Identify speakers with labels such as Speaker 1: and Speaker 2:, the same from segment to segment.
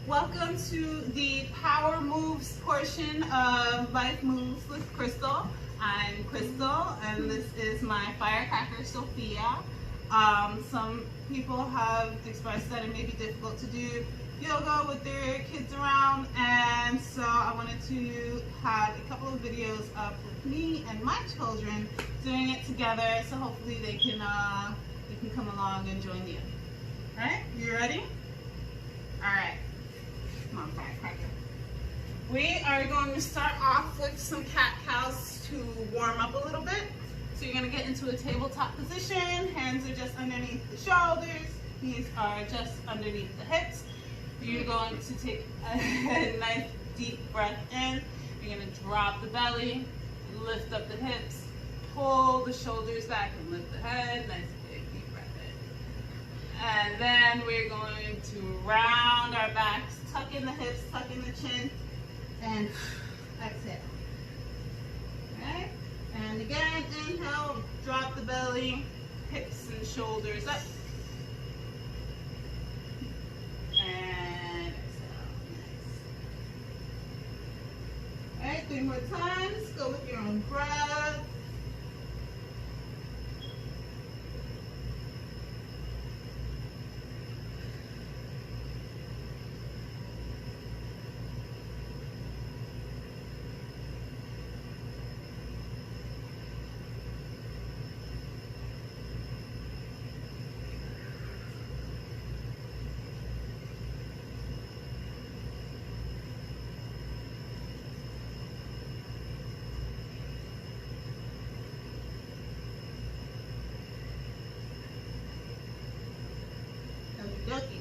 Speaker 1: Welcome to the Power Moves portion of Life Moves with Crystal. I'm Crystal, and this is my firecracker, Sophia. Some people have expressed that it may be difficult to do yoga with their kids around, and so I wanted to have a couple of videos up with me and my children doing it together, so hopefully they can come along and join you. All right, you ready? All right. Come on, firecracker. We are going to start off with some cat-cows to warm up a little bit. So you're going to get into a tabletop position. Hands are just underneath the shoulders. Knees are just underneath the hips. You're going to take a nice deep breath in. You're going to drop the belly, lift up the hips, pull the shoulders back and lift the head. Nice big deep breath in. And then we're going to round our backs, tuck in the hips, tuck in the chin, and exhale. Okay? And again, inhale, drop the belly, hips and shoulders up. And exhale. Nice. All right, 3 more times. Go with your own breath. Okie.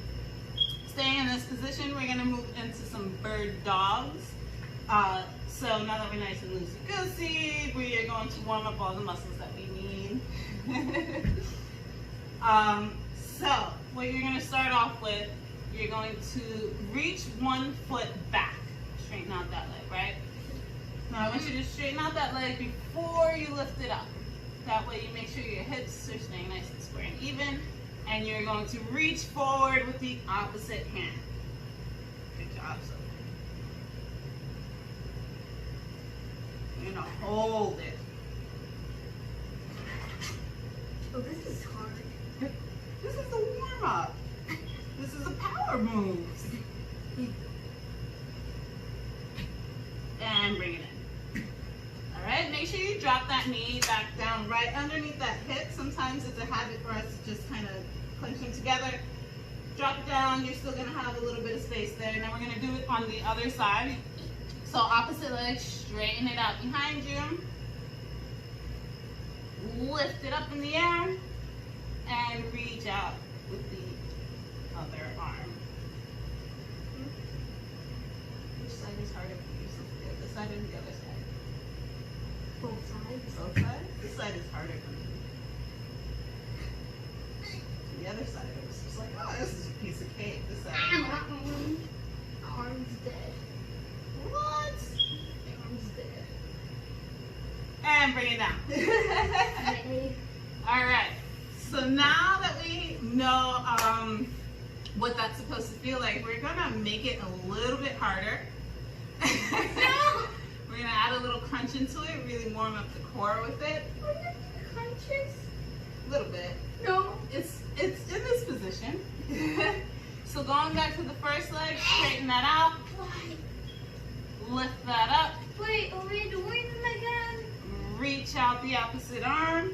Speaker 1: Staying in this position, we're going to move into some bird dogs. So now that we're nice and loosey-goosey, we are going to warm up all the muscles that we need. So what you're going to start off with, you're going to reach one foot back. Straighten out that leg, right? Now I want you to straighten out that leg before you lift it up. That way you make sure your hips are staying nice and square and even. And you're going to reach forward with the opposite hand. Good job, Sophie. You're going to hold it.
Speaker 2: Oh, this is hard.
Speaker 1: This is a warm-up. This is a power move. And bring it in. All right, make sure you drop that knee back down right underneath that hip. Sometimes it's a habit for us to just kind of clench them together. Drop it down. You're still going to have a little bit of space there. Now we're going to do it on the other side. So opposite leg, straighten it out behind you. Lift it up in the air. And reach out with the other arm. Which side is harder for you, Sophia? This side or the other side?
Speaker 2: Both sides.
Speaker 1: Both sides? This side is harder for me. The other side is just like, oh, this is a piece of cake. This side is like,
Speaker 2: Arm's dead.
Speaker 1: what?
Speaker 2: Arm's dead.
Speaker 1: And bring it down.
Speaker 2: Okay.
Speaker 1: All right. So now that we know what that's supposed to feel like, we're going to make it a little bit harder. We're going to add a little crunch into it, really warm up the core with it.
Speaker 2: Crunches?
Speaker 1: A little bit.
Speaker 2: No.
Speaker 1: It's in this position. So going back to the first leg, straighten that out.
Speaker 2: Why?
Speaker 1: Lift that up.
Speaker 2: Wait, are we doing them again?
Speaker 1: Reach out the opposite arm.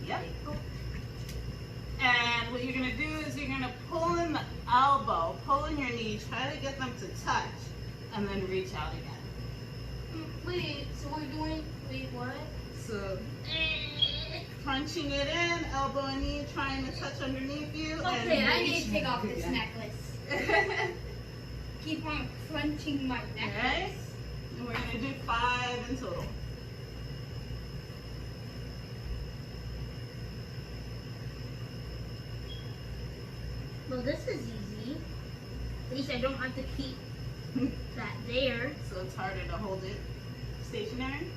Speaker 1: Yep.
Speaker 2: Oh.
Speaker 1: And what you're going to do is you're going to pull in the elbow, pull in your knee, try to get them to touch, and then reach out again.
Speaker 2: Wait, so we're doing, wait, what?
Speaker 1: So crunching it in, elbow and knee, trying to touch underneath you.
Speaker 2: Okay,
Speaker 1: and
Speaker 2: I need
Speaker 1: reach
Speaker 2: to take off this
Speaker 1: again.
Speaker 2: necklace. Keep on crunching my
Speaker 1: Okay.
Speaker 2: necklace.
Speaker 1: And we're going to do 5 in total.
Speaker 2: Well, this is easy. At least I don't have to keep that there.
Speaker 1: So it's harder to hold it stationary.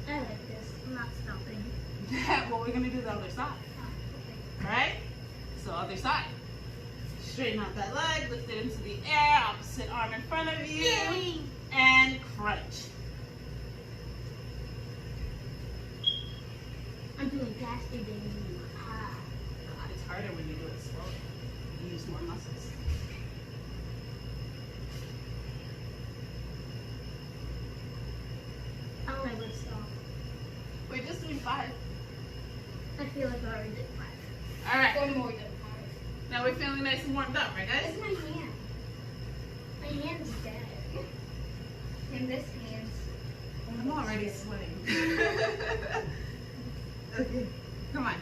Speaker 2: I like this. I'm not stopping.
Speaker 1: Well, we're going to do the other side.
Speaker 2: Ah, okay.
Speaker 1: All right? So other side. straighten out that leg, lift it into the air, opposite arm in front of you,
Speaker 2: Yay!
Speaker 1: and crunch.
Speaker 2: I'm doing faster than you. Ah.
Speaker 1: God, it's harder when you do it slowly. You use more muscles.
Speaker 2: I'll never stop.
Speaker 1: We're just doing 5.
Speaker 2: I feel like I already did 5.
Speaker 1: All right.
Speaker 2: Or more than 5.
Speaker 1: Now we're feeling nice and warmed up, right, guys?
Speaker 2: It's my hand. My hand's dead. And this hand's.
Speaker 1: I'm already sweating. Okay, come on.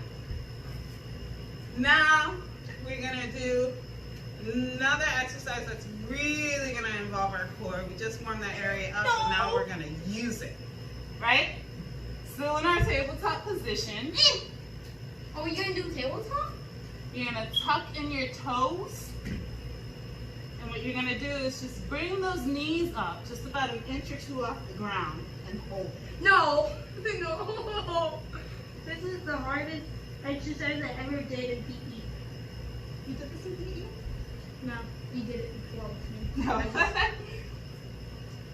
Speaker 1: Now we're gonna do another exercise that's really gonna involve our core. We just warmed that area up, so now we're gonna use it. Right? Still in our tabletop position.
Speaker 2: Are we gonna do tabletop?
Speaker 1: You're gonna tuck in your toes. And what you're gonna do is just bring those knees up just about an inch or 2 off the ground and hold it.
Speaker 2: No! No! This is the hardest exercise I ever did in PE.
Speaker 1: You did this in PE?
Speaker 2: No, you did it before with me.
Speaker 1: No.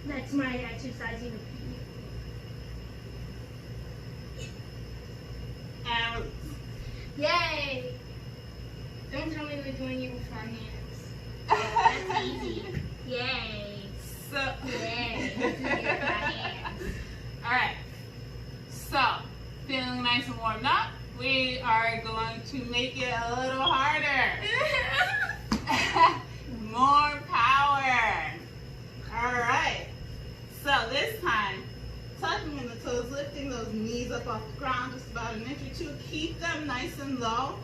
Speaker 2: That's my exercising in
Speaker 1: And release.
Speaker 2: PE. Yay! Don't tell me we're doing it with our hands. That's easy. Yay!
Speaker 1: So,
Speaker 2: Yay! Let's do it with our hands.
Speaker 1: all right. So, feeling nice and warmed up, we are going to make it a little harder. More power. All right. So this time, tucking in the toes, lifting those knees up off the ground just about an inch or 2. Keep them nice and low.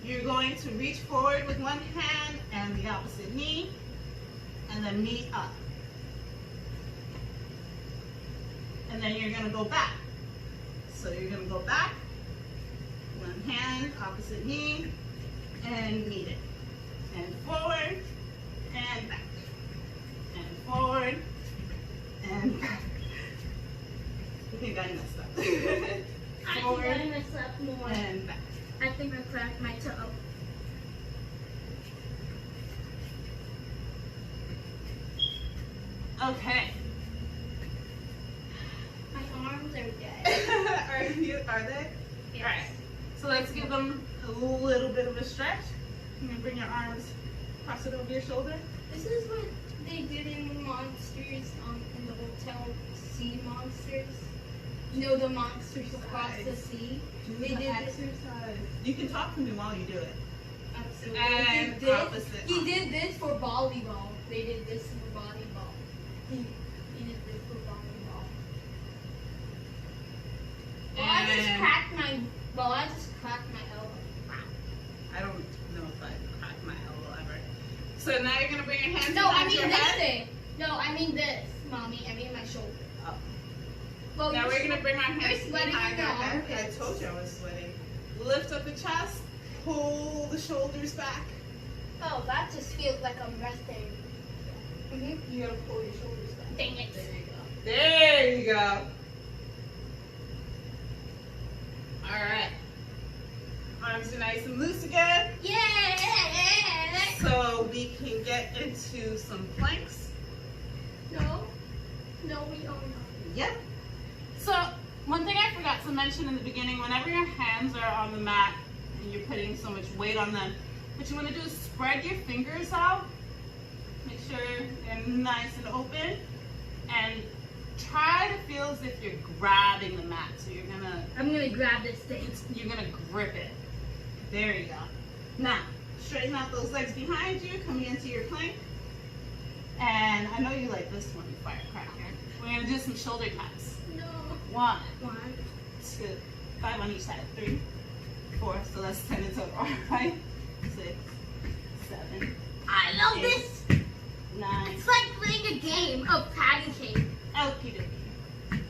Speaker 1: You're going to reach forward with one hand and the opposite knee, and then meet up. And then you're going to go back. So you're going to go back, one hand, opposite knee, and meet it. And forward, and back. And forward, and back. I think I messed up.
Speaker 2: I think I messed up more.
Speaker 1: And back.
Speaker 2: I think I cracked my toe.
Speaker 1: Okay.
Speaker 2: My arms are dead.
Speaker 1: Are they?
Speaker 2: Yes.
Speaker 1: All right. So let's give them a little bit of a stretch. You can bring your arms, cross it over your shoulder.
Speaker 2: This is what they did in Monsters, in the hotel, Sea Monsters. You know the monsters across the sea? They did this.
Speaker 1: Exercise. You can talk to me while you do it.
Speaker 2: Absolutely.
Speaker 1: And
Speaker 2: They did
Speaker 1: opposite.
Speaker 2: this. He did this for volleyball. They did this for volleyball. He did this for volleyball. Well, I just
Speaker 1: And-
Speaker 2: cracked my elbow.
Speaker 1: I don't know if I cracked my elbow ever. So now you're gonna bring your hands
Speaker 2: No, I
Speaker 1: behind
Speaker 2: mean
Speaker 1: your
Speaker 2: this
Speaker 1: head.
Speaker 2: thing. No, I mean this, mommy. I mean my shoulder.
Speaker 1: Oh.
Speaker 2: Well,
Speaker 1: Now
Speaker 2: you're
Speaker 1: we're gonna bring our hands
Speaker 2: you're sweating
Speaker 1: behind
Speaker 2: in
Speaker 1: our
Speaker 2: the
Speaker 1: head. I
Speaker 2: armpits.
Speaker 1: told you I was sweating. Lift up the chest. Pull the shoulders back.
Speaker 2: Oh, that just feels like I'm resting.
Speaker 1: You gotta pull your shoulders back.
Speaker 2: Dang it.
Speaker 1: There you go. There you go. All right. Arms are nice and loose again.
Speaker 2: Yeah.
Speaker 1: So we can get into some planks.
Speaker 2: No, we don't know.
Speaker 1: Yep. So one thing I forgot to mention in the beginning, whenever your hands are on the mat and you're putting so much weight on them, what you want to do is spread your fingers out. Make sure they're nice and open. And try to feel as if you're grabbing the mat. So
Speaker 2: I'm gonna grab this thing.
Speaker 1: you're gonna grip it. There you go. Now, straighten out those legs behind you, coming into your plank. And I know you like this one, firecracker. We're gonna do some shoulder taps.
Speaker 2: No.
Speaker 1: 1,
Speaker 2: 1,
Speaker 1: 2, 5 on each side. 3, 4, so that's 10 in total. 5, 6, 7,
Speaker 2: I love
Speaker 1: 8,
Speaker 2: this.
Speaker 1: 9.
Speaker 2: It's like playing a game of tag and cake.
Speaker 1: Okie dokie.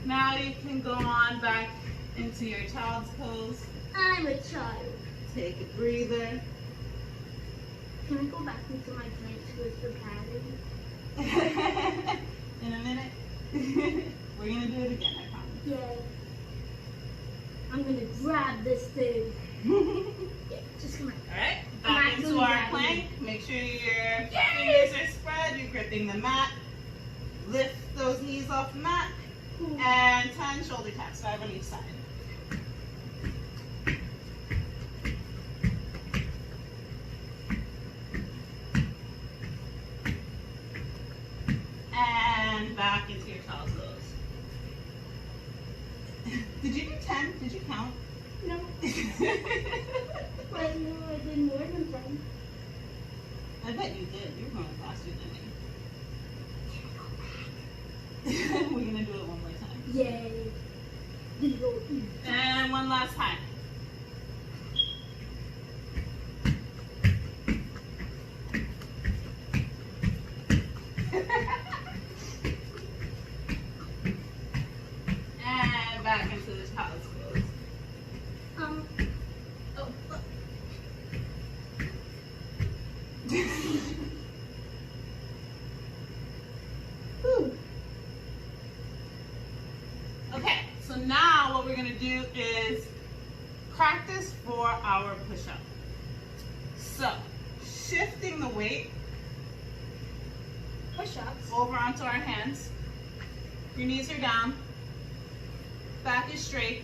Speaker 1: Now you can go on back into your child's pose.
Speaker 2: I'm a child.
Speaker 1: Take a breather.
Speaker 2: Can I go back into my plank with the padding?
Speaker 1: In a minute. We're gonna do it again, I promise.
Speaker 2: Yay. I'm gonna grab this thing. Yeah, just come on.
Speaker 1: Alright,
Speaker 2: I'm
Speaker 1: back
Speaker 2: actually
Speaker 1: into our
Speaker 2: grabbing
Speaker 1: plank. gripping the mat. Lift those knees off the mat. And 10 shoulder taps, 5 on each side. And back into your child's pose. Did you do 10? Did you count?
Speaker 2: No. But no, I did more than 10.
Speaker 1: I bet you did. You're going faster than me. We're gonna do it one more time.
Speaker 2: Yay.
Speaker 1: And one last time. And back into the child's pose.
Speaker 2: Oh. Whew.
Speaker 1: Okay, so now what we're gonna do is practice for our push-up. So, shifting the weight
Speaker 2: Push-ups.
Speaker 1: over onto our hands. Your knees are down. Back is straight.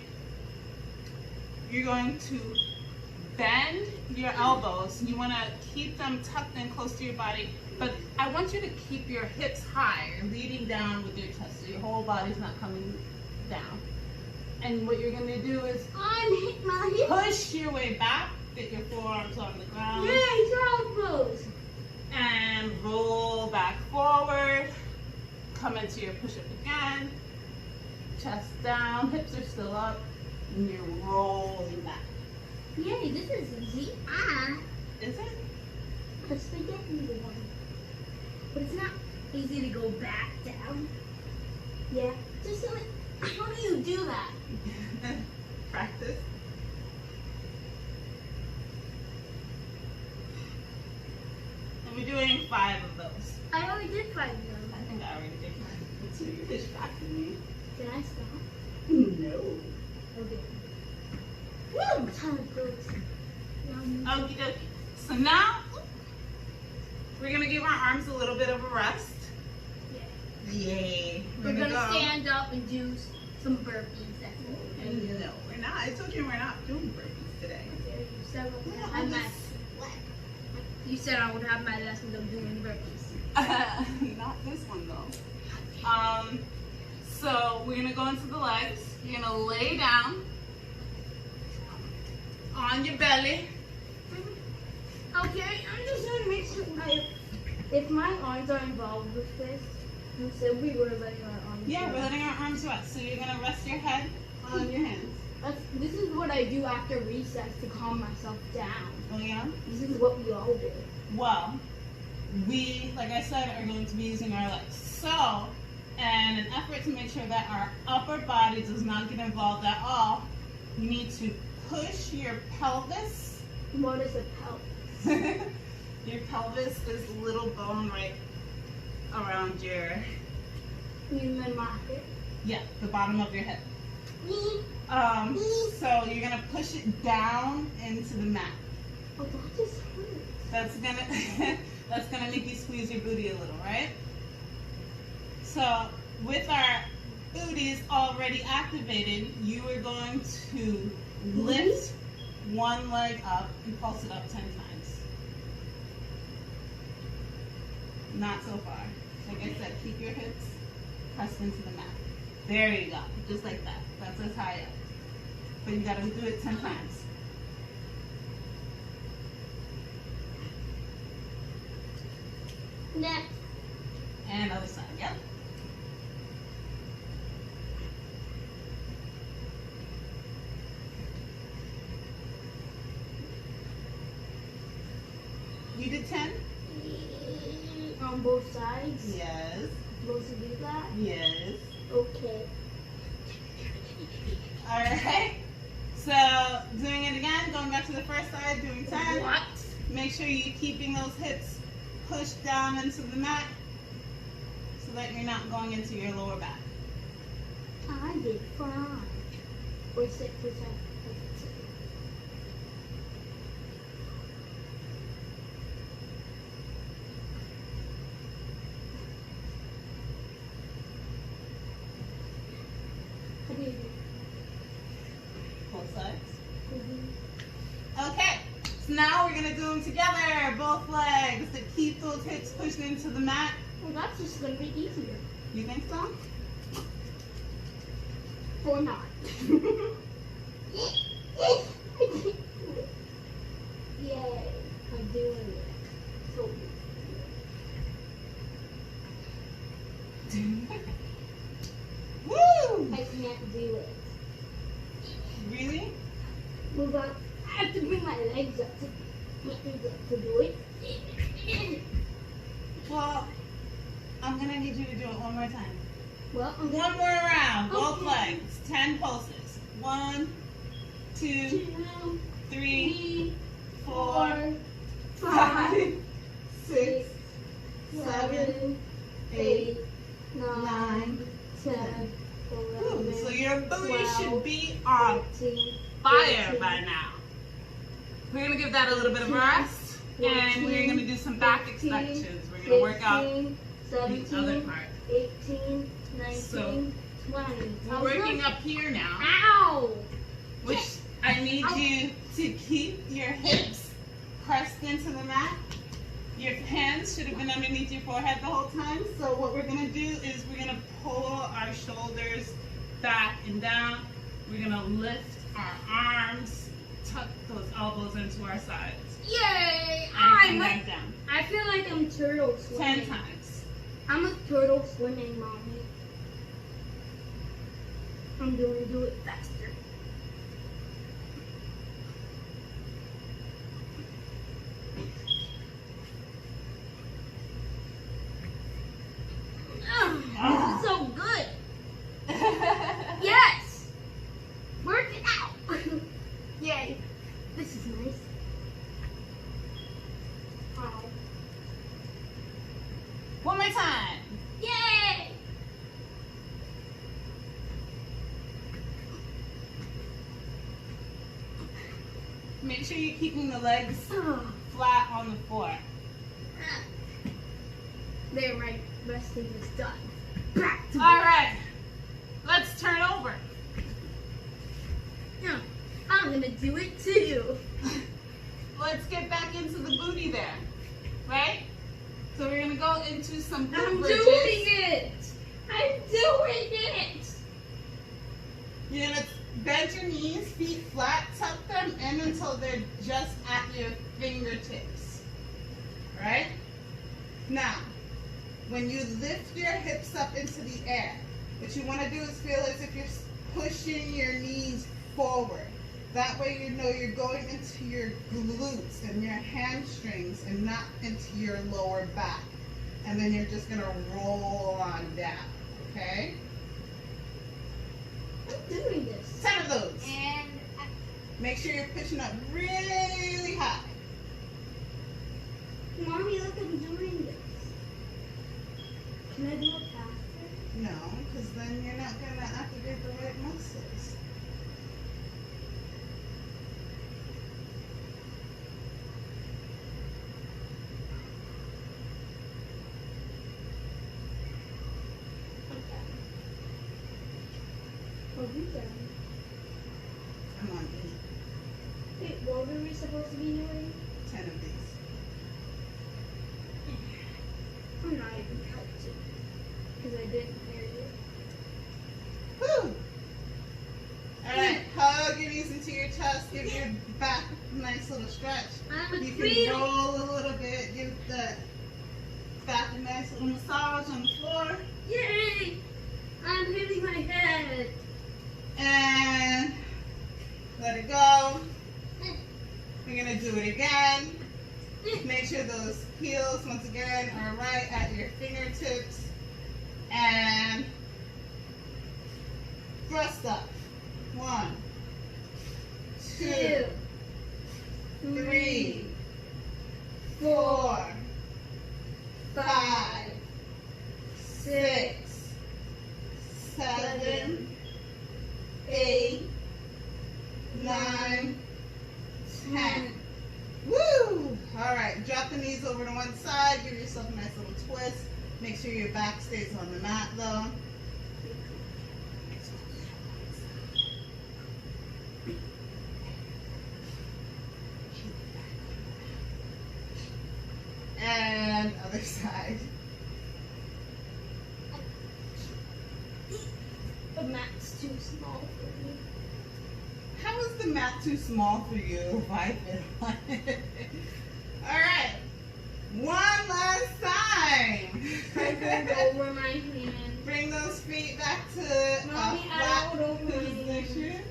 Speaker 1: You're going to bend your elbows. You want to keep them tucked in close to your body, but I want you to keep your hips high, leading down with your chest, so your whole body's not coming down. And what you're going to do is
Speaker 2: Unhit my hip.
Speaker 1: push your way back, get your forearms on the ground,
Speaker 2: Yay, child pose.
Speaker 1: and roll back forward. Come into your push-up again. Chest down, hips are still up, and you're rolling back.
Speaker 2: Yay, this is easy.
Speaker 1: Is it?
Speaker 2: Because they get me the one. But it's not easy to go back down. Yeah. Just like, how do you do that?
Speaker 1: Practice. And we're doing 5 of those.
Speaker 2: I already did 5 of them.
Speaker 1: I think I already did mine. So you distracted me.
Speaker 2: Did I stop?
Speaker 1: No.
Speaker 2: Okay. Woo! Child pose.
Speaker 1: Okie dokie. So now, we're going to give our arms a little bit of a rest. Yay.
Speaker 2: We're gonna stand up and do some burpees. That's what we're gonna do.
Speaker 1: No, we're not. I told you we're not doing burpees today.
Speaker 2: You said I would have my lessons of doing burpees.
Speaker 1: Not this one though. So we're gonna go into the legs. You're gonna lay down on your belly.
Speaker 2: Okay, I'm just gonna make sure if my arms are involved with this, you said we were letting our arms
Speaker 1: Yeah, we're
Speaker 2: rest.
Speaker 1: letting our arms rest. So you're gonna rest your head on your hands.
Speaker 2: This is what I do after recess to calm myself down.
Speaker 1: Oh yeah?
Speaker 2: This is what we all do.
Speaker 1: Well, we, like I said, are going to be using our legs. So, in an effort to make sure that our upper body does not get involved at all, you need to push your pelvis.
Speaker 2: What is a pelvis?
Speaker 1: Your pelvis is the little bone right around your,
Speaker 2: You mean my hip?
Speaker 1: yeah, the bottom of your hip.
Speaker 2: Me?
Speaker 1: So you're gonna push it down into the mat.
Speaker 2: Oh, that just hurts.
Speaker 1: That's gonna make you squeeze your booty a little, right? So with our booties already activated, you are going to lift one leg up and pulse it up 10 times. Not so far. Like I said, keep your hips pressed into the mat. There you go. Just like that. That's as high up. But you gotta do it 10 times.
Speaker 2: Next.
Speaker 1: And other side, yep. You did 10?
Speaker 2: On both sides?
Speaker 1: Yes.
Speaker 2: Supposed to do that?
Speaker 1: Yes.
Speaker 2: Okay.
Speaker 1: Alright. So, doing it again, going back to the first side, doing 10.
Speaker 2: What?
Speaker 1: Make sure you're keeping those hips pushed down into the mat so that you're not going into your lower back.
Speaker 2: I did 5. Or 6%.
Speaker 1: now we're gonna do them together, both legs, to keep those hips pushed into the mat.
Speaker 2: Well, that's just gonna be easier.
Speaker 1: You think so?
Speaker 2: Or not. Yay, I'm doing it. So
Speaker 1: Woo!
Speaker 2: I can't do it.
Speaker 1: Really?
Speaker 2: Move on. I have to bring my legs up to do it.
Speaker 1: Well, I'm gonna need you to do it one more time.
Speaker 2: Well, I'm
Speaker 1: One more round, both
Speaker 2: Okay.
Speaker 1: legs, 10 pulses. 1, 2,
Speaker 2: 2,
Speaker 1: 3,
Speaker 2: 3,
Speaker 1: 4,
Speaker 2: 4,
Speaker 1: 5, 6,
Speaker 2: 7, 8, 9, 10,
Speaker 1: Woo,
Speaker 2: 11,
Speaker 1: so your booty
Speaker 2: 12,
Speaker 1: should be on
Speaker 2: 13,
Speaker 1: fire
Speaker 2: 14,
Speaker 1: by now. We're gonna give that a little bit of rest, and we're gonna do some back extensions. We're gonna work out
Speaker 2: 16,
Speaker 1: the other
Speaker 2: 17,
Speaker 1: part.
Speaker 2: 18, 19,
Speaker 1: So,
Speaker 2: 20.
Speaker 1: We're working up here now,
Speaker 2: Ow!
Speaker 1: which I need you to keep your hips pressed into the mat. Your hands should have been underneath your forehead the whole time. So what we're gonna do is we're gonna pull our shoulders back and down. We're gonna lift our arms, tuck those elbows into our sides,
Speaker 2: Yay!
Speaker 1: and back down.
Speaker 2: I feel like I'm turtle
Speaker 1: 10
Speaker 2: swimming.
Speaker 1: times.
Speaker 2: I'm a turtle swimming, mommy. I'm going to do it faster. This is so good. Yes! Work it out. Yay. This is nice. Wow.
Speaker 1: One more time.
Speaker 2: Yay!
Speaker 1: Make sure you're keeping the legs
Speaker 2: Oh,
Speaker 1: flat on the floor.
Speaker 2: there, my resting is done. Back to
Speaker 1: All
Speaker 2: work.
Speaker 1: right, let's turn over.
Speaker 2: Yeah, I'm gonna do it too.
Speaker 1: Let's get back into the booty there, right? So we're gonna go into some
Speaker 2: I'm
Speaker 1: glute
Speaker 2: doing
Speaker 1: bridges.
Speaker 2: it. I'm doing it.
Speaker 1: You're gonna bend your knees, feet flat, tuck them in until they're just at your fingertips, right? Now, when you lift your hips up into the air, what you wanna do is feel as if you're pushing your knees forward. That way you know you're going into your glutes and your hamstrings and not into your lower back. And then you're just gonna roll on down, okay?
Speaker 2: I'm doing this.
Speaker 1: 10 of those.
Speaker 2: And
Speaker 1: Make sure you're pushing up really high.
Speaker 2: mommy, look, I'm doing this. Can I do it faster?
Speaker 1: No, because then you're not gonna activate the right muscles.
Speaker 2: Okay. Well, we done.
Speaker 1: Come on, 8,
Speaker 2: Wait, what were we supposed to be doing?
Speaker 1: 10 of these.
Speaker 2: I'm not even counting. Because I didn't hear you.
Speaker 1: Woo! Alright, hug your knees into your chest, give your back a nice little stretch.
Speaker 2: I'm a
Speaker 1: You
Speaker 2: queen.
Speaker 1: can roll a little bit, give the back a nice little massage on the floor.
Speaker 2: Yay! I'm hitting my head.
Speaker 1: And let it go. We're gonna do it again. Make sure those heels, once again, are right at your fingertips. And thrust up. 1, 2, 3, 4, 5, 6, 7, 8, 9, 10. Woo! All right, drop the knees over to one side. Give yourself a nice little twist. Make sure your back stays on the mat though. And other side.
Speaker 2: The mat's too small for me.
Speaker 1: How is the mat too small for you if I fit on it? Alright. One last time.
Speaker 2: I go over my hand.
Speaker 1: Bring those feet back to a
Speaker 2: Mommy, I
Speaker 1: flat
Speaker 2: rolled over my
Speaker 1: position.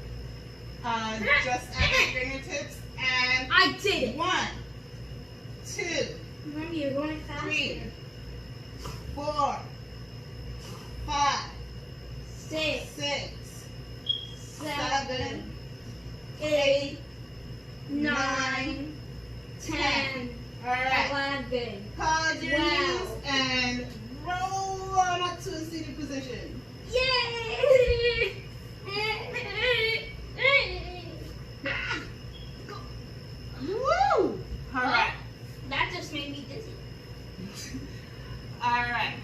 Speaker 1: Just at the fingertips. And
Speaker 2: I did it.
Speaker 1: 1, 2,
Speaker 2: Mommy, you're going faster.
Speaker 1: 3, 4, 5,
Speaker 2: 6,
Speaker 1: 6,
Speaker 2: 7, 8, 9, 10,
Speaker 1: Alright.
Speaker 2: 11.
Speaker 1: Pause your
Speaker 2: 12.
Speaker 1: knees and roll on up to a seated position.
Speaker 2: Yay!
Speaker 1: Woo! Alright.
Speaker 2: That just made me dizzy.
Speaker 1: Alright.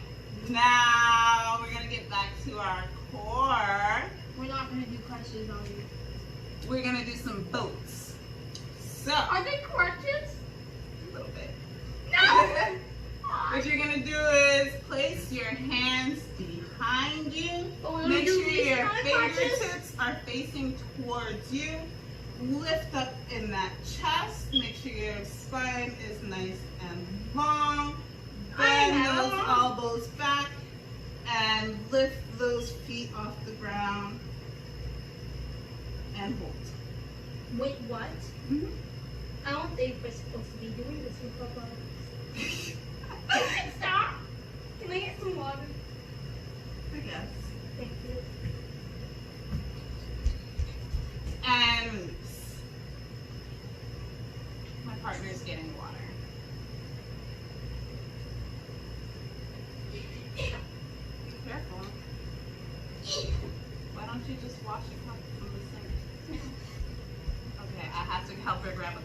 Speaker 1: Now we're going to get back to our core.
Speaker 2: We're not going to do crunches on you.
Speaker 1: We're going to do some boats. So,
Speaker 2: Are they crunches?
Speaker 1: a little bit.
Speaker 2: No!
Speaker 1: What you're going to do is place your hands behind you.
Speaker 2: Oh, we're
Speaker 1: Make
Speaker 2: gonna do
Speaker 1: sure
Speaker 2: these
Speaker 1: your
Speaker 2: kind of crunches?
Speaker 1: fingertips are facing towards you. Lift up in that chest. Make sure your spine is nice and long. Bend those elbows back and lift those feet off the ground and hold.
Speaker 2: Wait, what?
Speaker 1: Mhm.
Speaker 2: I don't think we're supposed to be doing this with Papa. Stop! Can I get some water?
Speaker 1: I guess.
Speaker 2: Thank you.
Speaker 1: And release. My partner's getting water. Be careful. Why don't you just wash a cup from the sink? Okay, I have to help her grab a cup.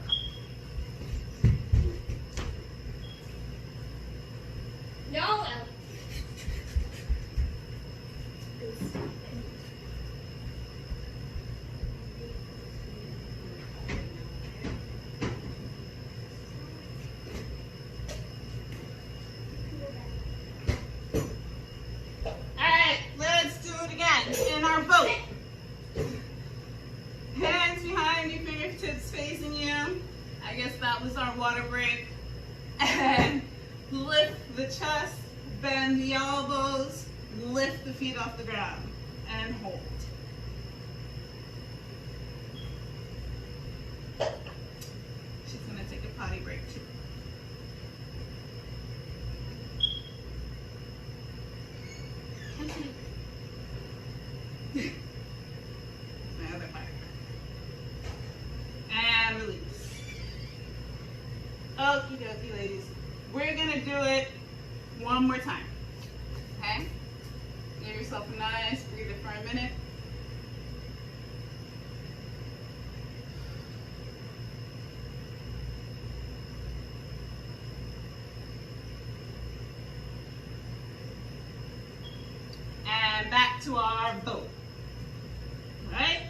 Speaker 2: No, Ellie.
Speaker 1: Alright, let's do it again in our boat. Hands behind you, fingertips facing you. I guess that was our water break. And lift the chest, bend the elbows, lift the feet off the ground, and hold. She's gonna take a potty break too. My other firecracker. And release. Okie dokie, ladies. We're gonna do it one more time. Okay? Give yourself a nice breather for a minute. And back to our boat. Alright?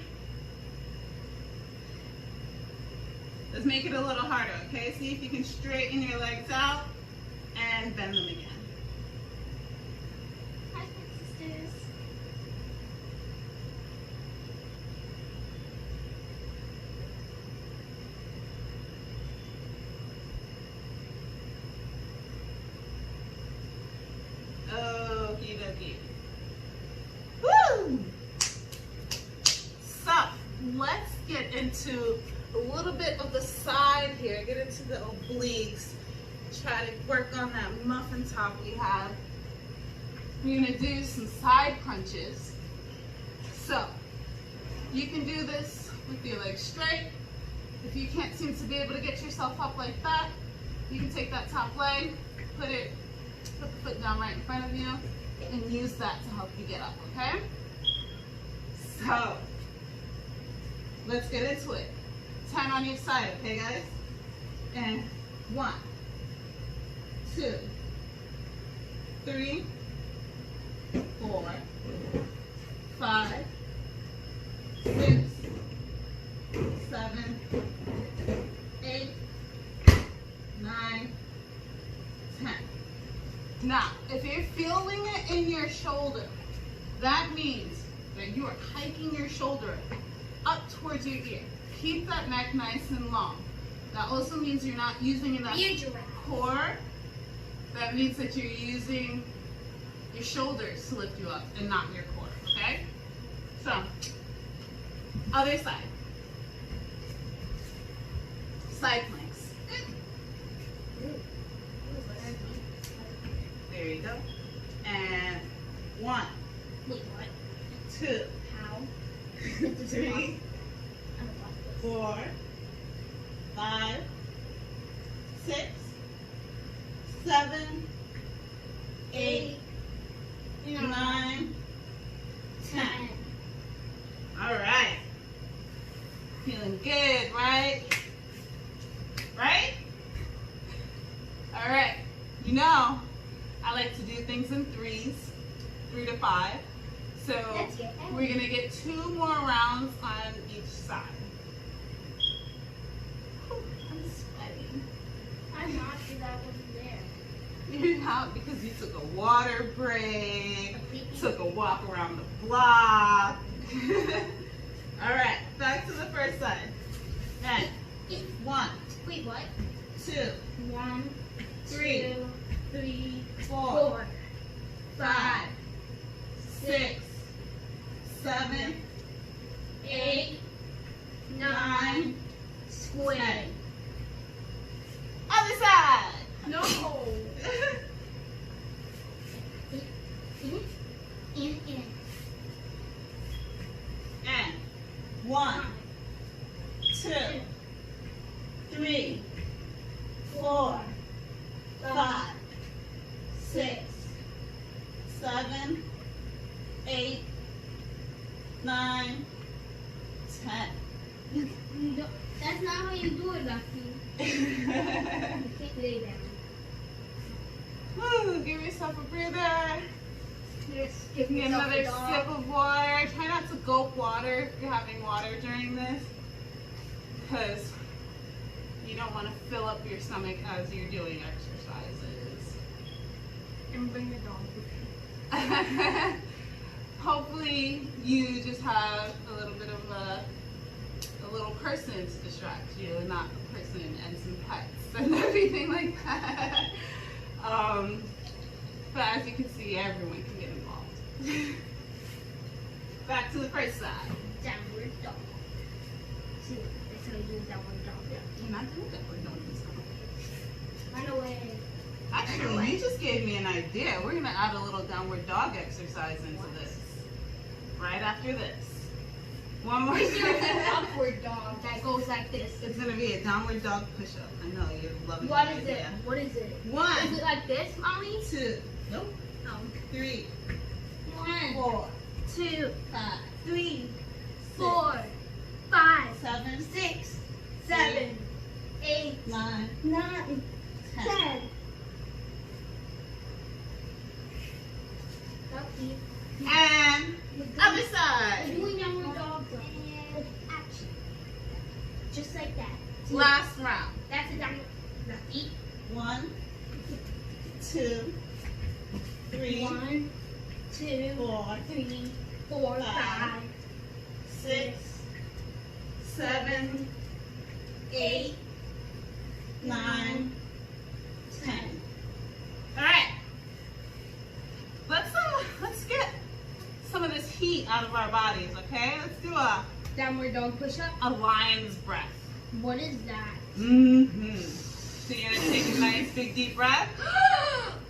Speaker 1: Let's make it a little harder, okay? See if you can straighten your legs out and bend them again.
Speaker 2: Hi, my sisters.
Speaker 1: Okie dokie. Woo! So, let's get into a little bit of the side here. Get into the obliques. Try to work on that muffin top we have. We're gonna do some side crunches. So, you can do this with your legs straight. If you can't seem to be able to get yourself up like that, you can take that top leg, put the foot down right in front of you, and use that to help you get up, okay? So, let's get into it. 10 on each side, okay guys? And 1, 2, 3, 4, 5, 6, 7, 8, 9, 10. Now, if you're feeling it in your shoulder, that means that you are hiking your shoulder up towards your ear. Keep that neck nice and long. That also means you're not using enough core. That means that you're using your shoulders to lift you up and not your core, okay? So, other side. Side planks. There you go. And 1,
Speaker 2: Wait, what?
Speaker 1: 2,
Speaker 2: How?
Speaker 1: 3, 4, 5, 6, 7, 8, 9, 10. All right. Feeling good, right? Right? All right. You know, I like to do things in threes, 3 to 5. So
Speaker 2: Let's get that.
Speaker 1: we're gonna get 2 more rounds on each side. Whew, I'm sweating.
Speaker 2: I'm not sure that wasn't there.
Speaker 1: You're not because you took a water break, took a walk around the block. All right, back to the first side. And 1,
Speaker 2: Wait, what?
Speaker 1: 2,
Speaker 2: 1,
Speaker 1: 3,
Speaker 2: 2, 3,
Speaker 1: 4,
Speaker 2: 4,
Speaker 1: 5, 6, 7,
Speaker 2: 8, 9,
Speaker 1: 9,
Speaker 2: square.
Speaker 1: 10. Other side.
Speaker 2: No. In.
Speaker 1: And 1, 2, 3, 4, 5, 6, 7, 8, 9, 10.
Speaker 2: No, that's not how you do it, Lucky. You can't lay down.
Speaker 1: Woo, give yourself a breather.
Speaker 2: Yes, give
Speaker 1: Get
Speaker 2: yourself
Speaker 1: another
Speaker 2: a dog.
Speaker 1: sip of water. Try not to gulp water if you're having water during this, because you don't want to fill up your stomach as you're doing exercises.
Speaker 2: And bring the dog with you.
Speaker 1: Hopefully you just have a little bit of a little person to distract you, and not a person and some pets and everything like that. But as you can see, everyone can get involved. Back to the first side.
Speaker 2: Downward dog. See, that's how you do downward dog.
Speaker 1: You're not doing that. We're doing this.
Speaker 2: Run away.
Speaker 1: Actually, you just gave me an idea. We're gonna add a little downward dog exercise into this. Right after this. One more
Speaker 2: There's an
Speaker 1: time.
Speaker 2: upward dog that goes like this.
Speaker 1: It's gonna be a downward dog push-up. I know you're loving
Speaker 2: What
Speaker 1: the
Speaker 2: is it?
Speaker 1: idea.
Speaker 2: What is it?
Speaker 1: 1,
Speaker 2: Is it like this, Mommy?
Speaker 1: 2, nope,
Speaker 2: No.
Speaker 1: 3,
Speaker 2: 1,
Speaker 1: 4,
Speaker 2: 2,
Speaker 1: 5,
Speaker 2: 3, 4, 5,
Speaker 1: 7,
Speaker 2: 6, 7, 8,
Speaker 1: 9,
Speaker 2: 9,
Speaker 1: 10.
Speaker 2: 10. Lucky.
Speaker 1: And other side.
Speaker 2: We're doing downward dog. And action. Just like that.
Speaker 1: Last round.
Speaker 2: That's a downward. Lucky.
Speaker 1: 1, 2, 3,
Speaker 2: 1, 2,
Speaker 1: 4,
Speaker 2: 3, 4, 5,
Speaker 1: 6, 7, 8, 9, 10. All right. Let's get some of this heat out of our bodies, okay? Let's do a
Speaker 2: downward dog push up.
Speaker 1: lion's breath.
Speaker 2: What is that?
Speaker 1: Mm-hmm. So you're gonna take a nice big deep breath,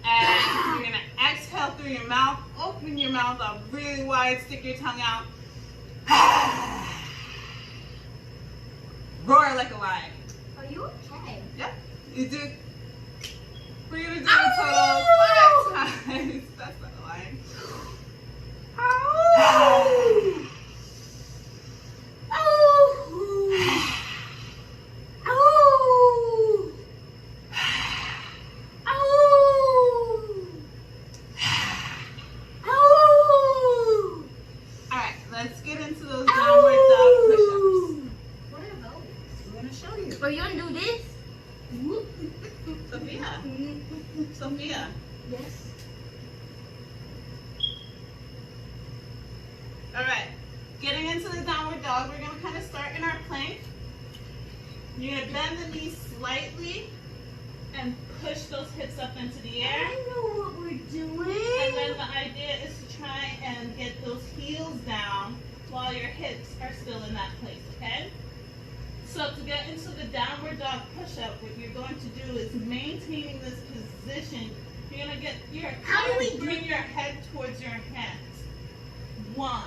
Speaker 1: and you're gonna exhale through your mouth. Open your mouth up really wide. Stick your tongue out. Roar like a lion.
Speaker 2: Are you okay?
Speaker 1: Yep. You do. We're gonna do a total 5 times. That's not a lion. Alright, let's get into those downward dog push-ups.
Speaker 2: What are those?
Speaker 1: I'm gonna show you.
Speaker 2: Are you gonna do this?
Speaker 1: Sophia. Sophia.
Speaker 2: Yes.
Speaker 1: All right. Getting into the downward dog, we're gonna kind of start in our plank. You're gonna bend the knees slightly and push those hips up into the air.
Speaker 2: I know what we're doing.
Speaker 1: And then the idea is to try and get those heels down while your hips are still in that place, okay? So to get into the downward dog push-up, what you're going to do is maintaining this position. You're gonna get your
Speaker 2: How do we
Speaker 1: bring your head towards your hands. 1,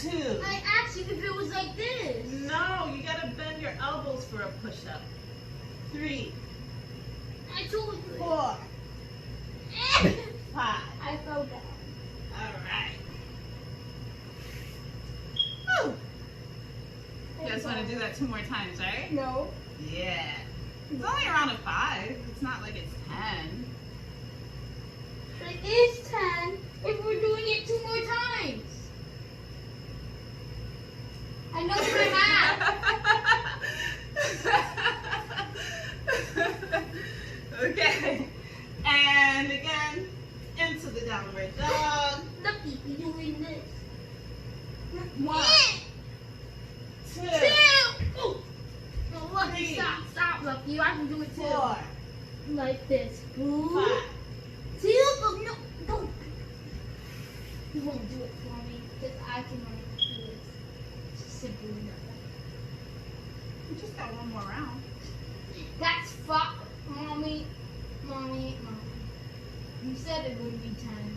Speaker 1: 2.
Speaker 2: I asked you if it was like this.
Speaker 1: No, you gotta bend your elbows for a push-up. 3,
Speaker 2: I told you.
Speaker 1: 4, 5.
Speaker 2: I fell down.
Speaker 1: All right. Woo. You guys want to do that 2 more times, right?
Speaker 2: No.
Speaker 1: Yeah. It's only around a 5. It's not like it's 10.
Speaker 2: It is 10 if we're doing it 2 more times. I know my math.
Speaker 1: Okay. And again, into the downward dog.
Speaker 2: The people doing this.
Speaker 1: 1, 2,
Speaker 2: 2. Oh. No, Lucky,
Speaker 1: 3,
Speaker 2: stop, Lucky. I can do it too.
Speaker 1: 4,
Speaker 2: Like this.
Speaker 1: 5.
Speaker 2: See, look, no, don't. You won't do it for me because I can only do this. It's simple enough.
Speaker 1: We just got 1 more round.
Speaker 2: That's fuck, mommy. You said it would be 10,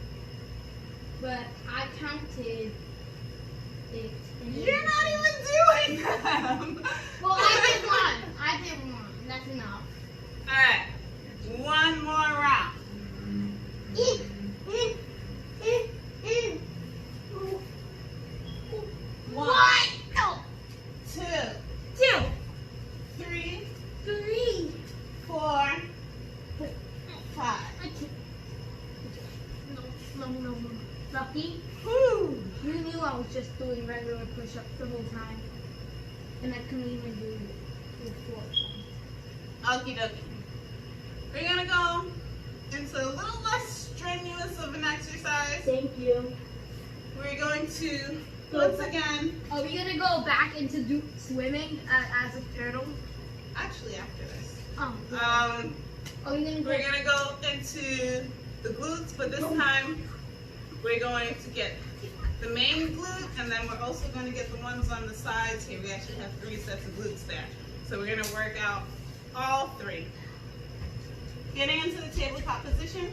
Speaker 2: but I counted it. And it
Speaker 1: You're
Speaker 2: was
Speaker 1: not
Speaker 2: 10.
Speaker 1: even doing them.
Speaker 2: Well, I did one. That's enough.
Speaker 1: All right. 1 more round.
Speaker 2: What? No.
Speaker 1: 2,
Speaker 2: 2,
Speaker 1: 3,
Speaker 2: 3.
Speaker 1: 4, 5.
Speaker 2: I can't. No. Lucky,
Speaker 1: Whew.
Speaker 2: you knew I was just doing regular push-ups the whole time. And I couldn't even do the 4.
Speaker 1: Okie dokie. We're gonna go into a little less strenuous of an exercise.
Speaker 2: Thank you.
Speaker 1: We're going to, once again,
Speaker 2: Are we gonna go back into swimming as a turtle?
Speaker 1: actually after this,
Speaker 2: Are we gonna go?
Speaker 1: we're gonna go into the glutes, but this time we're going to get the main glute, and then we're also going to get the ones on the sides here. We actually have 3 sets of glutes there. So we're going to work out all 3. Getting into the tabletop position,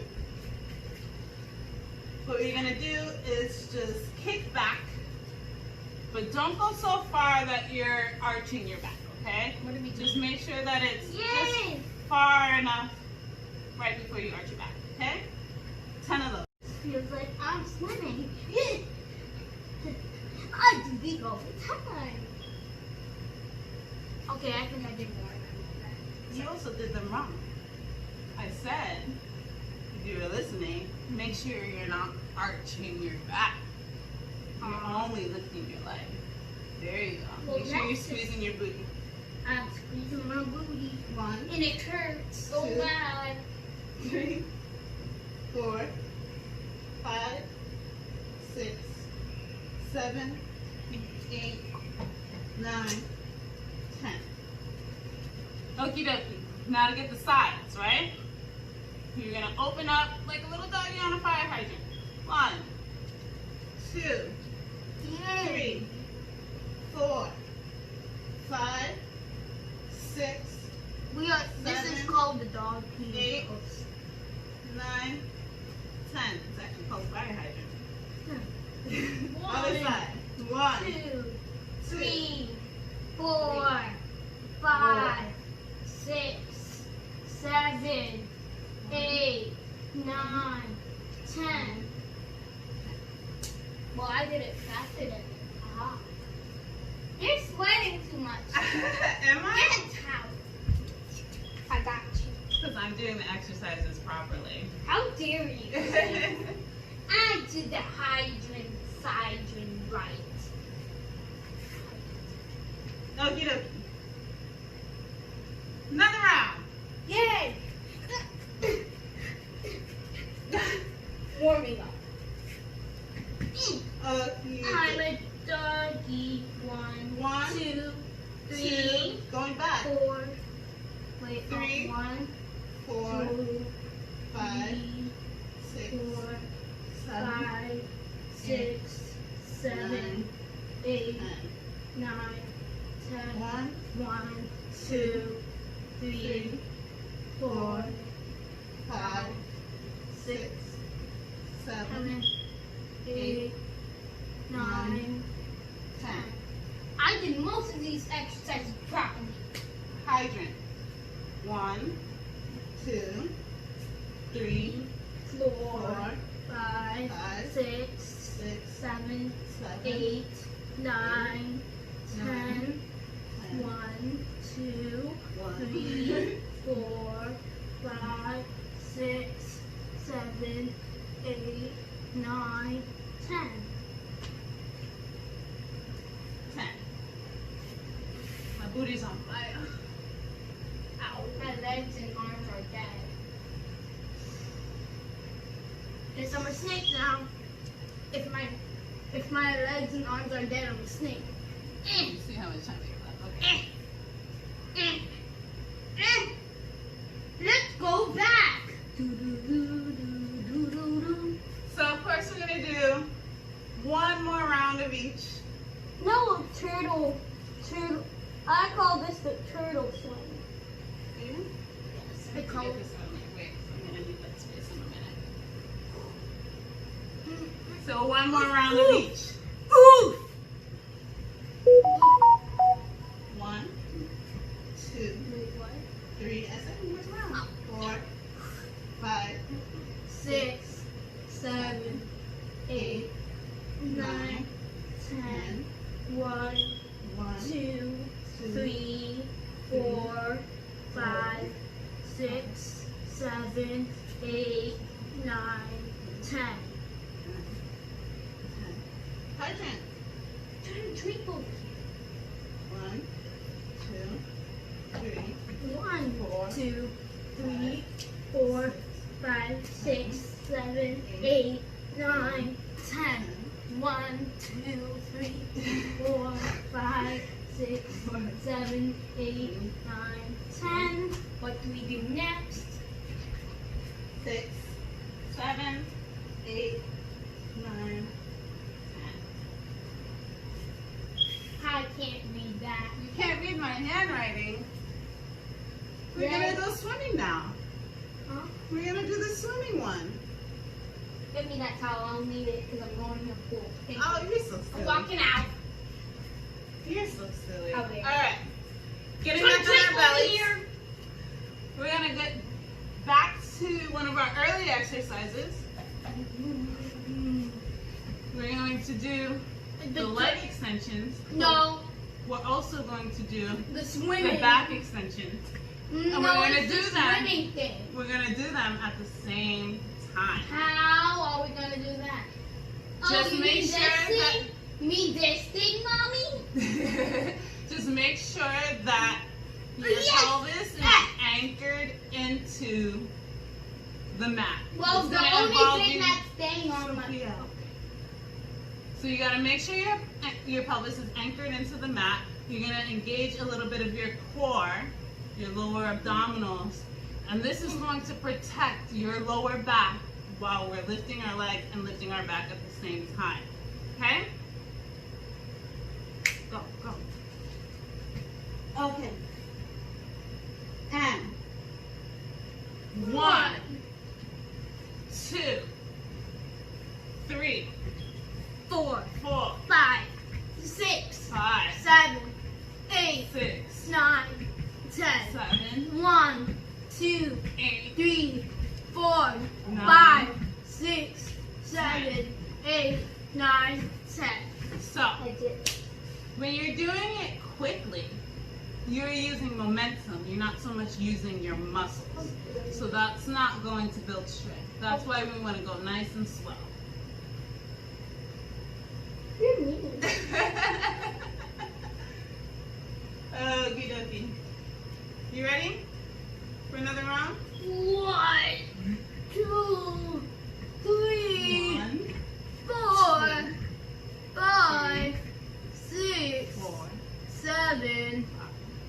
Speaker 1: what we're going to do is just kick back, but don't go so far that you're arching your back, okay?
Speaker 2: What do we do?
Speaker 1: Just make sure that it's just
Speaker 2: Yay!
Speaker 1: far enough right before you arch your back, okay? 10 of those.
Speaker 2: Feels like I'm swimming. I do these all the time. Okay, I think I did more than that.
Speaker 1: You also did them wrong. I said, if you were listening, make sure you're not arching your back. You're only lifting your leg. There you go.
Speaker 2: Well,
Speaker 1: Make sure you're
Speaker 2: that's
Speaker 1: squeezing your booty.
Speaker 2: I'm squeezing my booty.
Speaker 1: 1,
Speaker 2: And it hurts so
Speaker 1: 2.
Speaker 2: bad.
Speaker 1: 3, 4, 5, 6, 7, 8, 9, 10. Okie dokie. Now to get the sides, right? You're gonna open up like a little doggy on a fire hydrant. 1, 2, 3, 4, 5, 6,
Speaker 2: This is
Speaker 1: 7,
Speaker 2: called the dog pee.
Speaker 1: 8, 9, 10. It's actually called a fire hydrant. Other
Speaker 2: One,
Speaker 1: side. 1,
Speaker 2: 2,
Speaker 1: 2,
Speaker 2: 3, 4, 5, 6, 7, 8, 9, 10. Well, I did it faster than you. Aha. You're sweating too much.
Speaker 1: Am I?
Speaker 2: Get a towel. I got you.
Speaker 1: Because I'm doing the exercises properly.
Speaker 2: How dare you? I did the hydrant right.
Speaker 1: Okie dokie. Another round.
Speaker 2: Yay! Wait,
Speaker 1: 3,
Speaker 2: 1,
Speaker 1: 4,
Speaker 2: 2,
Speaker 1: 5,
Speaker 2: 3,
Speaker 1: 6,
Speaker 2: 4,
Speaker 1: 7,
Speaker 2: 5, 6, 7, 8, 9, 10.
Speaker 1: 1,
Speaker 2: 1, 2, 3, 4,
Speaker 1: 5, 6, 7,
Speaker 2: 7, 8, 9,
Speaker 1: 10.
Speaker 2: I did most of these exercises properly.
Speaker 1: Hydrant. 1, 2, 3,
Speaker 2: 4,
Speaker 1: 4,
Speaker 2: 5,
Speaker 1: 5,
Speaker 2: 6,
Speaker 1: 6,
Speaker 2: 7,
Speaker 1: 7,
Speaker 2: 8, 9, 10.
Speaker 1: 10.
Speaker 2: 1, 2,
Speaker 1: 1,
Speaker 2: 3, 4, 5, 6, 7, 8, 9, 10.
Speaker 1: 10. My booty's on fire.
Speaker 2: Ow, my legs and arms are dead. Guess I'm a snake now. If my legs and arms are dead, I'm a snake.
Speaker 1: See how much time we have left. Okay.
Speaker 2: Let's go back.
Speaker 1: So of course we're gonna do one more round of each.
Speaker 2: No, turtle. I call this the turtle swing.
Speaker 1: See?
Speaker 2: Yes, I
Speaker 1: Get
Speaker 2: call it.
Speaker 1: this out of my way, 'cause I'm gonna need that space in a minute. So one more round of each.
Speaker 2: Ooh.
Speaker 1: 1, 2,
Speaker 2: Wait, what?
Speaker 1: 3. I said one more round. 4, 5,
Speaker 2: 6, 7, 8, 9, 10, 1,
Speaker 1: 1,
Speaker 2: 2, 3, 4, 5, 6, 7, 8, 9, 10.
Speaker 1: Hydrant.
Speaker 2: Turn triple.
Speaker 1: 1, 2, 3,
Speaker 2: 1,
Speaker 1: 4,
Speaker 2: 2, 3, 4, 5, 6, 7, 8, 9, 10. 1, 2, 3, 4, 5, 6, 7, 8, 9, 10. What do we do next?
Speaker 1: 6, 7, 8, 9, 10.
Speaker 2: I can't read that.
Speaker 1: You can't read my handwriting. We're
Speaker 2: Yeah.
Speaker 1: gonna go swimming now.
Speaker 2: Huh?
Speaker 1: We're gonna do the swimming one.
Speaker 2: Give me that towel. I'll need it because I'm going in the pool. Thank
Speaker 1: Oh,
Speaker 2: you.
Speaker 1: you're so
Speaker 2: I'm
Speaker 1: silly.
Speaker 2: walking out.
Speaker 1: You're so silly.
Speaker 2: Oh, there.
Speaker 1: Alright. Getting
Speaker 2: Turn
Speaker 1: back on our
Speaker 2: triple
Speaker 1: bellies.
Speaker 2: here.
Speaker 1: We're gonna get back to one of our early exercises. We're going to do the leg extensions.
Speaker 2: No,
Speaker 1: We're also going to do
Speaker 2: the
Speaker 1: the
Speaker 2: swimming.
Speaker 1: back extensions.
Speaker 2: No,
Speaker 1: and we're gonna
Speaker 2: it's
Speaker 1: do
Speaker 2: the
Speaker 1: that.
Speaker 2: swimming thing.
Speaker 1: We're gonna do them at the same time.
Speaker 2: How are we gonna do that?
Speaker 1: Just
Speaker 2: you
Speaker 1: make
Speaker 2: mean
Speaker 1: sure
Speaker 2: this
Speaker 1: that-
Speaker 2: thing? You mean this thing, mommy?
Speaker 1: Just make sure that your
Speaker 2: Yes!
Speaker 1: pelvis is
Speaker 2: Ah!
Speaker 1: anchored into the mat.
Speaker 2: Well,
Speaker 1: It's
Speaker 2: the
Speaker 1: gonna
Speaker 2: only
Speaker 1: involve
Speaker 2: thing
Speaker 1: you-
Speaker 2: that's staying on my
Speaker 1: Sophia. So you gotta make sure your pelvis is anchored into the mat. You're gonna engage a little bit of your core, your lower abdominals, and this is going to protect your lower back while we're lifting our legs and lifting our back at the same time. Okay? Go, go. Okay. And 1, 2, 3,
Speaker 2: 4,
Speaker 1: 4,
Speaker 2: 5, 6,
Speaker 1: 5,
Speaker 2: 7, 8,
Speaker 1: 6,
Speaker 2: 9, 10.
Speaker 1: 7,
Speaker 2: 1, 2,
Speaker 1: 8,
Speaker 2: 3, 4,
Speaker 1: 9.
Speaker 2: 5, 6, 7, 8, 9, 10.
Speaker 1: So,
Speaker 2: I did.
Speaker 1: when you're doing it quickly, you're using momentum. You're not so much using your muscles. So that's not going to build strength. That's why we want to go nice and slow.
Speaker 2: You're mean.
Speaker 1: Okie dokie. You ready for another round?
Speaker 2: 1, 2, 3,
Speaker 1: 1,
Speaker 2: 4, 5, 6,
Speaker 1: 4,
Speaker 2: 7,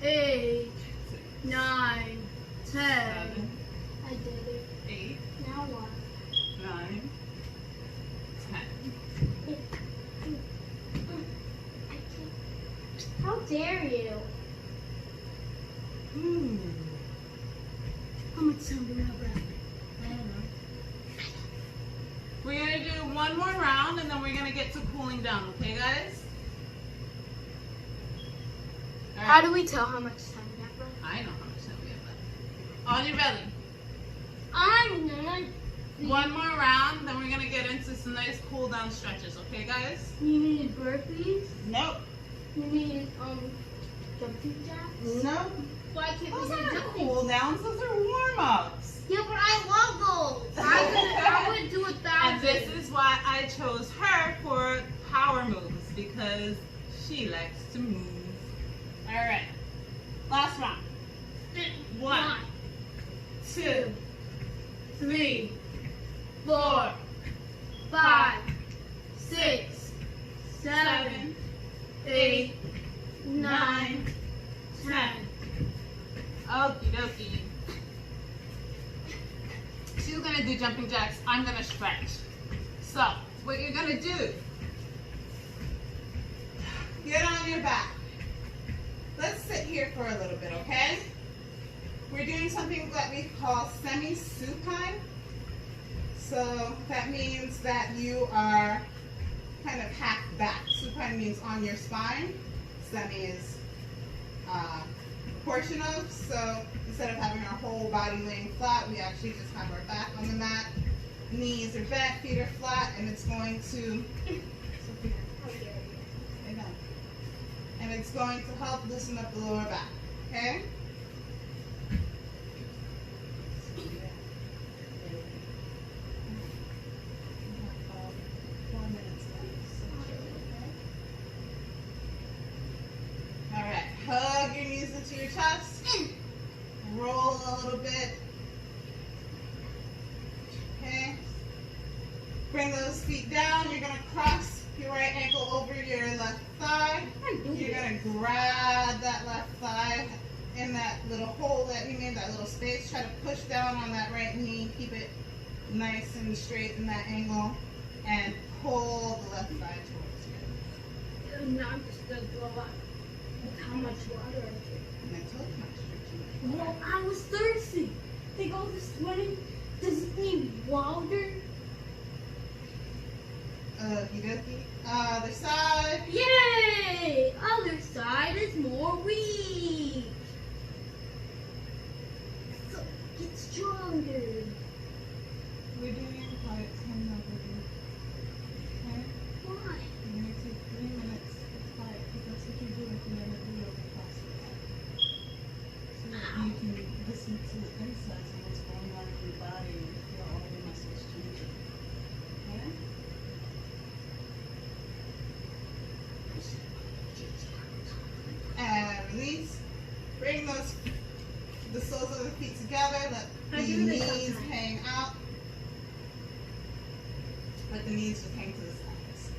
Speaker 2: 8, 9,
Speaker 1: 7,
Speaker 2: I did it.
Speaker 1: 8,
Speaker 2: Now what?
Speaker 1: 9, 10.
Speaker 2: I can't. How dare you? How much time do we have left? I don't know.
Speaker 1: We're going to do one more round and then we're going to get to cooling down, okay guys? All
Speaker 2: How
Speaker 1: right.
Speaker 2: do we tell how much time we have left?
Speaker 1: I know how much time we have left. On your belly.
Speaker 2: I'm not.
Speaker 1: One more round, then we're going to get into some nice cool down stretches, okay guys?
Speaker 2: You need burpees?
Speaker 1: Nope.
Speaker 2: You need jumping jacks?
Speaker 1: Nope.
Speaker 2: Why can't we
Speaker 1: Those
Speaker 2: do
Speaker 1: aren't
Speaker 2: jumping?
Speaker 1: cool downs, those are warm-ups.
Speaker 2: Yeah, but I love those. I would do 1,000.
Speaker 1: And this is why I chose her for power moves, because she likes to move. All right, last round. 1, 2, 3, 4,
Speaker 2: 5, 6,
Speaker 1: 7, 8, 9, 10. Okie dokie. She's gonna do jumping jacks. I'm gonna stretch. So, what you're gonna do, get on your back. Let's sit here for a little bit, okay? We're doing something that we call semi-supine. So that means that you are kind of half back. Supine means on your spine. Semi is portion of. So instead of having our whole body laying flat, we actually just have our back on the mat. Knees are bent, feet are flat, and it's going to and it's going to help loosen up the lower back. Okay? All right, hug your knees into your chest. Roll a little bit. Okay. Bring those feet down. You're gonna cross your right ankle over your left thigh. You're gonna grab that left thigh in that little hole that we made, that little space. Try to push down on that right knee. Keep it nice and straight in that angle, and pull the left thigh towards you.
Speaker 2: Now I'm just gonna blow up. Look how much water I drink.
Speaker 1: And I told you not to drink too much
Speaker 2: Well,
Speaker 1: water.
Speaker 2: I was thirsty. Think all this sweating. Does it need water?
Speaker 1: Okie dokie. Other side.
Speaker 2: Yay! Other side is more weak. So get stronger.
Speaker 1: We're doing quiet time now, baby. Okay?
Speaker 2: Why?
Speaker 1: You're gonna take 3 minutes of quiet because that's what you're doing at the end of the yoga class. So that you can listen to the insights of what's going on in your body and feel all your muscles changing. Okay? And release. Bring the soles of the feet together. Let
Speaker 2: I
Speaker 1: the
Speaker 2: do this
Speaker 1: knees
Speaker 2: sometimes.
Speaker 1: hang out. Let the knees just hang to the sides.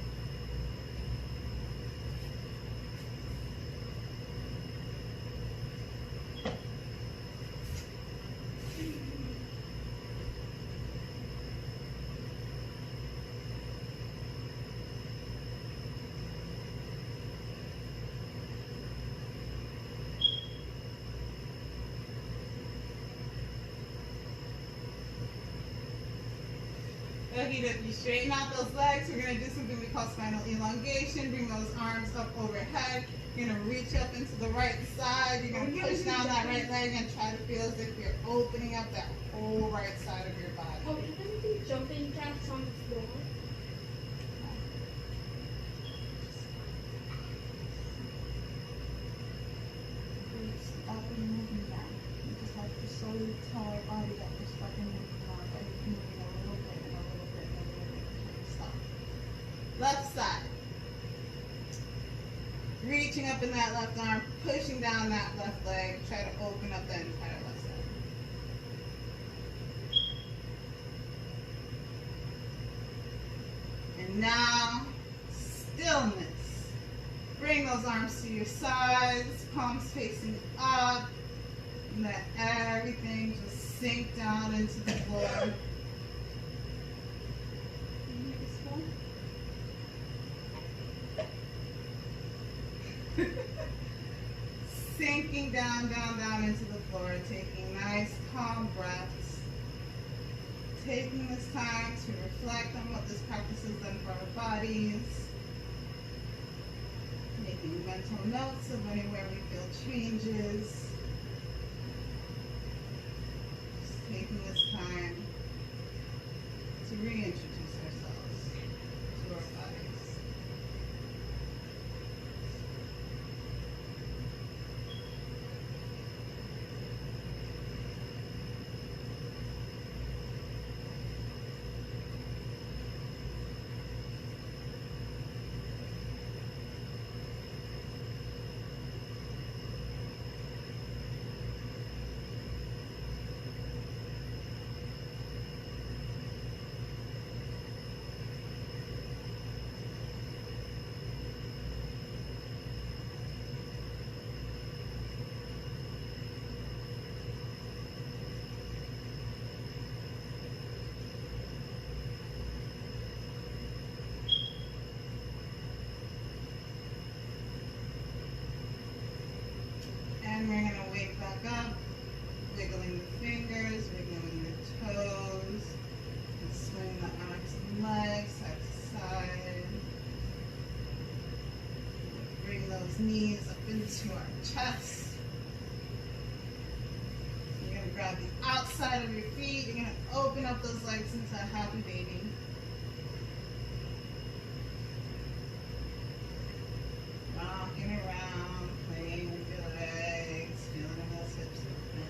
Speaker 1: Okay, then you straighten out those legs. We're going to do something we call spinal elongation. Bring those arms up overhead. You're going to reach up into the right side. You're going to push down that right leg and try to feel as if you're opening up that whole right side of your body.
Speaker 2: Are we gonna do jumping jacks on the floor?
Speaker 1: Stop and moving down. You just have to slowly tell our body that we're stopping moving down. That you're moving a little bit and a little bit and a little bit until you stop. Left side. Reaching up in that left arm, pushing down that left leg. Try to open up that entire left side. And now, stillness. Bring those arms to your sides, palms facing up. Let everything just sink down into the floor. Sinking down, down, down into the floor, taking nice, calm breaths. Taking this time to reflect on what this practice has done for our bodies. Making mental notes of anywhere we feel changes. Just taking this time to reintroduce ourselves to our bodies. And we're going to wake back up, wiggling the fingers, wiggling the toes, and swing the arms and legs side to side. Bring those knees up into our chest. You're going to grab the outside of your feet. You're going to open up those legs into a happy baby. Rocking around, playing with your legs, feeling those hips open.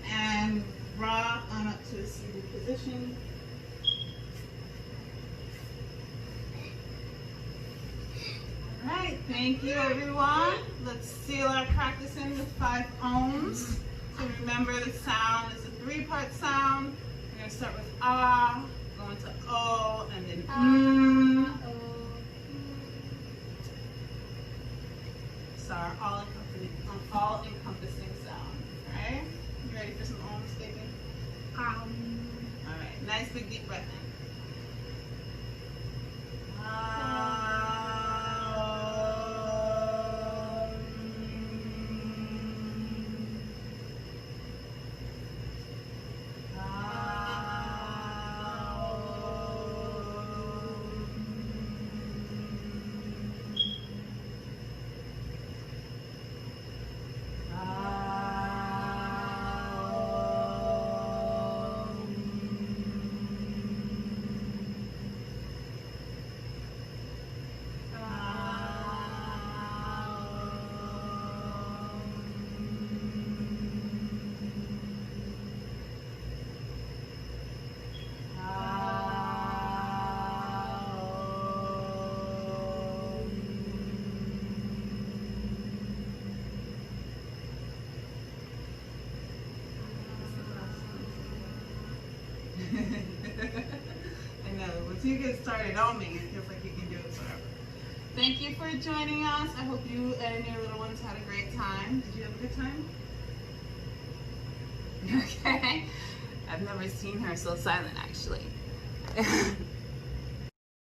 Speaker 1: And rock on up to a seated position. Alright, thank you everyone. Let's seal our practice in with 5 ohms. So remember the sound is a 3-part sound. We're going to start with ah, go into o, and then So our all-encompassing sound. Alright? You ready for some ohms, baby? Alright, nice big deep breath in. I know, once you get started on me, it feels like you can do it forever. Thank you for joining us. I hope you and your little ones had a great time. Did you have a good time? Okay. I've never seen her so silent, actually.